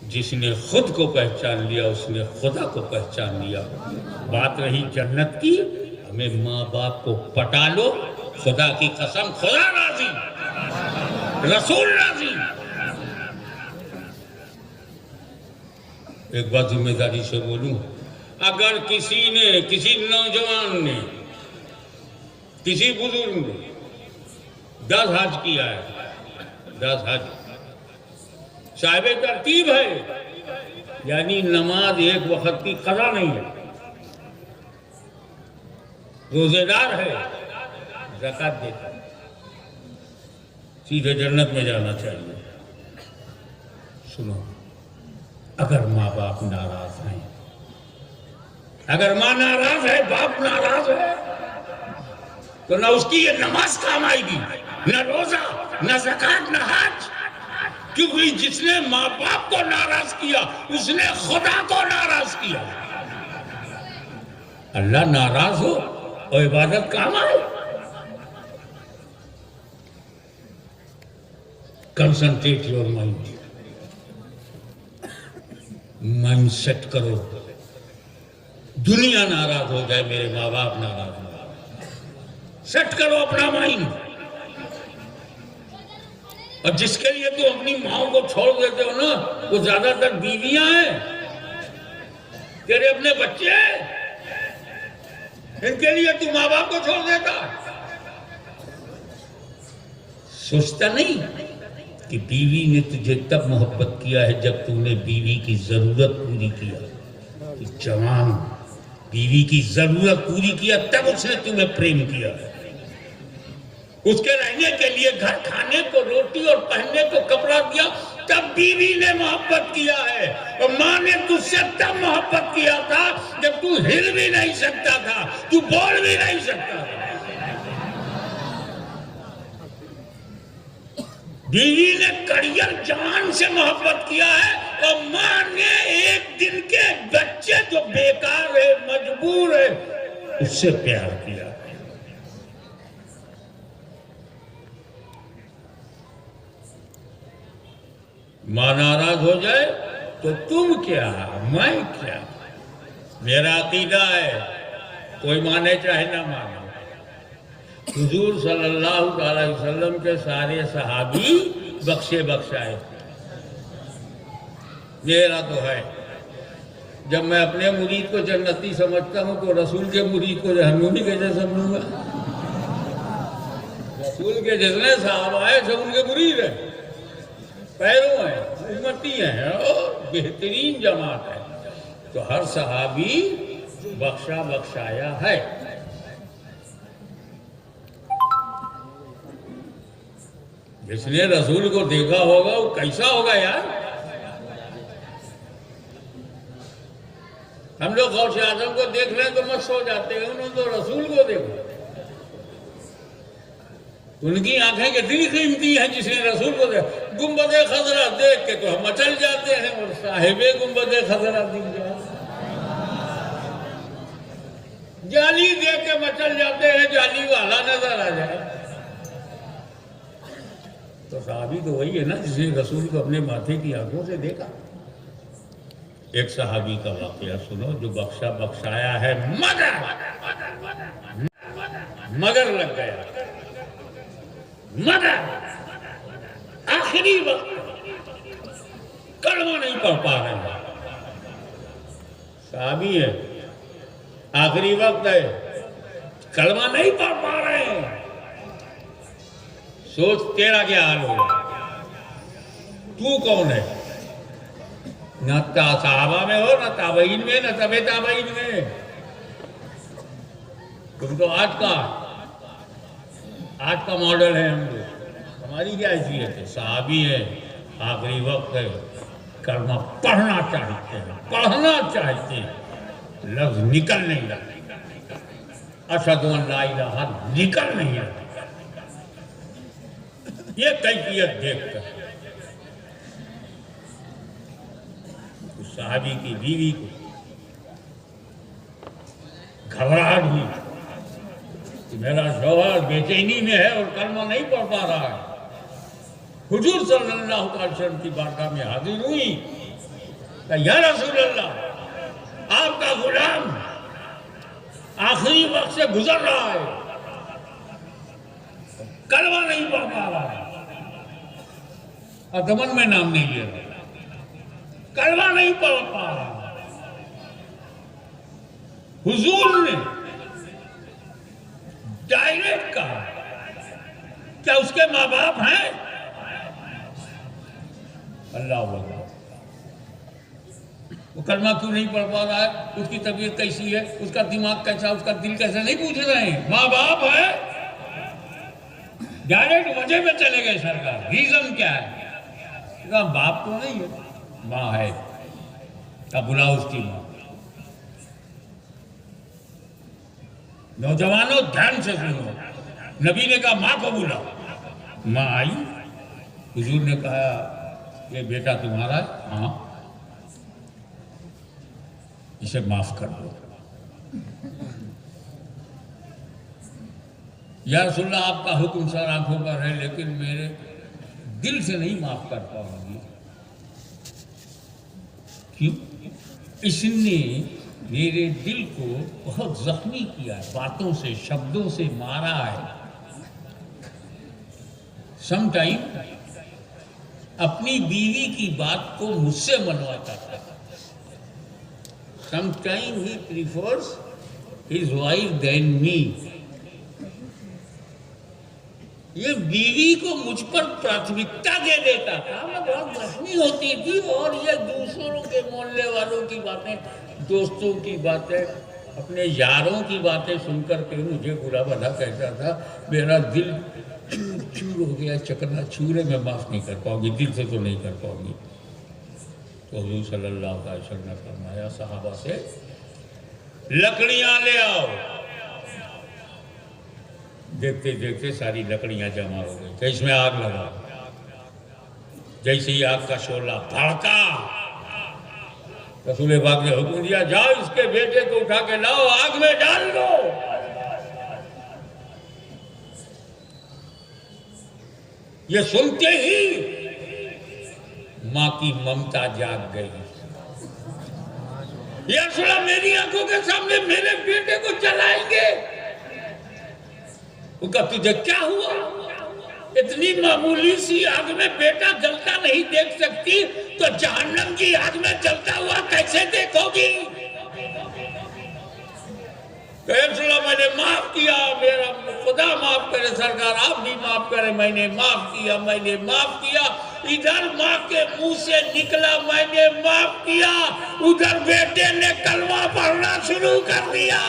जिसने खुद को पहचान लिया उसने खुदा को पहचान लिया। बात रही जन्नत की, हमें माँ बाप को पटा लो, खुदा की कसम खुदा राजी, रसूल राजी। एक बात जिम्मेदारी से बोलूं, अगर किसी ने, किसी नौजवान ने, किसी बुजुर्ग ने 10 हज किया है, 10 हज साहिब तरतीब है, यानी नमाज एक वक्त की कज़ा नहीं है, रोजेदार है, ज़कात देता है, सीधे जन्नत में जाना चाहिए। सुनो, अगर माँ बाप नाराज हैं, अगर माँ नाराज है, बाप नाराज है, तो ना उसकी ये नमाज काम आएगी, ना रोजा, ना ज़कात, ना हज। क्योंकि जिसने माँ बाप को नाराज किया उसने खुदा को नाराज किया। अल्लाह नाराज हो और इबादत काम आए। Concentrate your mind, mind set करो। दुनिया नाराज हो जाए, मेरे माँ बाप नाराज हो जाए, सेट करो अपना माइंड। और जिसके लिए तुम अपनी माओ को छोड़ देते हो ना, वो ज्यादातर बीवियां हैं, तेरे अपने बच्चे हैं, इनके लिए तू माँ बाप को छोड़ देता। सोचता नहीं कि बीवी ने तुझे तब मोहब्बत किया है जब तूने बीवी की जरूरत पूरी किया। कि जवान बीवी की जरूरत पूरी किया तब उसने तुम्हें प्रेम किया है। उसके रहने के लिए घर, खाने को रोटी और पहनने को कपड़ा दिया, तब बीवी ने मोहब्बत किया है। और माँ ने तुझसे तब मोहब्बत किया था जब तू हिल भी नहीं सकता था, तू बोल भी नहीं सकता था। बीवी ने कड़ियल जवान से मोहब्बत किया है, और माँ ने एक दिन के बच्चे जो बेकार है, मजबूर है, उससे प्यार किया। मां नाराज हो जाए तो तुम क्या, मैं क्या। मेरा अकीदा है, कोई माने चाहे ना माने, हुजूर सल्लल्लाहु अलैहि वसल्लम के सारे सहाबी बख्शे बख्शाए। मेरा तो है, जब मैं अपने मुरीद को जन्नती समझता हूं तो रसूल के मुरीद को जहन्नुमी कैसे समझूंगा। रसूल के जितने साहब आए सब उनके मुरीद है, पैरों है, उम्मती है, और बेहतरीन जमात है। तो हर सहाबी बख्शा बख्शाया है। जिसने रसूल को देखा होगा वो कैसा होगा यार। हम लोग गौसे आजम को देख रहे हैं तो मत सो जाते हैं, उन्होंने तो रसूल को देखा। उनकी आंखें कितनी कीमती हैं, जिसने रसूल को देखा। गुंबदे खजरा देख के तो हम मचल जाते हैं, और साहिबे गुंबदे खजरा दिख जाए, जाली देख के मचल जाते हैं, जाली वाला नजर आ जाए। तो सहाबी तो वही है ना जिसने रसूल को अपने माथे की आंखों से देखा। एक सहाबी का वाकया सुनो जो बख्शा बख्शाया है, मगर लग गया, मगर आखिरी वक्त कलमा नहीं पढ़ पा रहे। सहाबी है, आखिरी वक्त है, कलमा नहीं पढ़ पा रहे हैं। सोच तेरा क्या हाल होगा। तू कौन है? न सहाबा में हो, न ताबईन में, न तबे ताबईन में। तुम तो आज का मॉडल है। हम लोग, हमारी क्या हैसियत है? सहाबी है, आखिरी वक्त है, कलमा पढ़ना चाहते हैं, पढ़ना चाहते हैं, लफ्ज निकल नहीं रहा, अशहदु अन ला इलाहा निकल नहीं रहा। ये कैफियत देखकर उस सहाबी की बीवी को घबराहट हुई कि मेरा शौहर बेचैनी में है और कलमा नहीं पढ़ पा रहा है। हुजूर सल्लल्लाहु अलैहि वसल्लम की बारगाह में हाजिर हुई या रसूल अल्लाह, आपका गुलाम आखिरी वक्त से गुजर रहा है, कलमा नहीं पढ़ पा रहा है और दमन में नाम नहीं ले रहा, कलमा नहीं पढ़ पा रहा। हुजूर ने डायरेक्ट कहा, क्या उसके माँ बाप हैं? अल्लाह अल्लाह, वो कलमा क्यों नहीं पढ़ पा रहा है? उसकी तबीयत कैसी है, उसका दिमाग कैसा, उसका दिल कैसा, नहीं पूछ रहे हैं। माँ बाप है, डायरेक्ट वजह पे चले गए सरकार। रीजन क्या है? बाप तो नहीं है, माँ है, का बुलाओ उसकी माँ। नौजवानों ध्यान से सुनो, नबी ने कहा माँ को बुलाओ। माँ आई, हुजूर ने कहा ये बेटा तुम्हारा है? हाँ। इसे माफ कर दो। या रसूलल्लाह, आपका हुक्म सर आंखों पर है, लेकिन मेरे दिल से नहीं माफ कर पाऊंगी। क्यों? इसने मेरे दिल को बहुत जख्मी किया है, बातों से, शब्दों से मारा है। समटाइम अपनी बीवी की बात को मुझसे मनवाता था। Sometime he prefers his wife than me. ये बीवी को मुझ पर प्राथमिकता दे देता था। मैं बहुत जख्मी होती थी और ये दूसरों के मोहल्ले वालों की बातें, दोस्तों की बातें, अपने यारों की बातें सुनकर के मुझे बुरा भला कहता था। मेरा दिल चूर चूर हो गया, चकना चूर है, मैं माफ़ नहीं कर पाऊंगी, दिल से तो नहीं कर पाऊंगी। तो हुजूर सल्लल्लाहु अलैहि वसल्लम ने फरमाया सहाबा से, लकड़ियां ले आओ। देखते देखते सारी लकड़ियां जमा हो गई, तो इसमें आग लगा। जैसे ही आग का शोला भड़का, रसूल पाक ने हुक्म दिया, जाओ इसके बेटे को उठा के लाओ, आग में डाल दो। ये सुनते ही मां की ममता जाग गई। या सुना, मेरी आंखों के सामने मेरे बेटे को जलाएंगे? उनका तुझे क्या हुआ? इतनी मामूली सी आग में बेटा जलता नहीं देख सकती तो जहन्नम की आग में जलता हुआ कैसे देखोगी? मैंने माफ किया, मेरा खुदा माफ करे, सरकार आप भी माफ करे, मैंने माफ किया, मैंने माफ किया। इधर माँ के मुंह से निकला मैंने माफ किया, उधर बेटे ने कलमा पढ़ना शुरू कर दिया।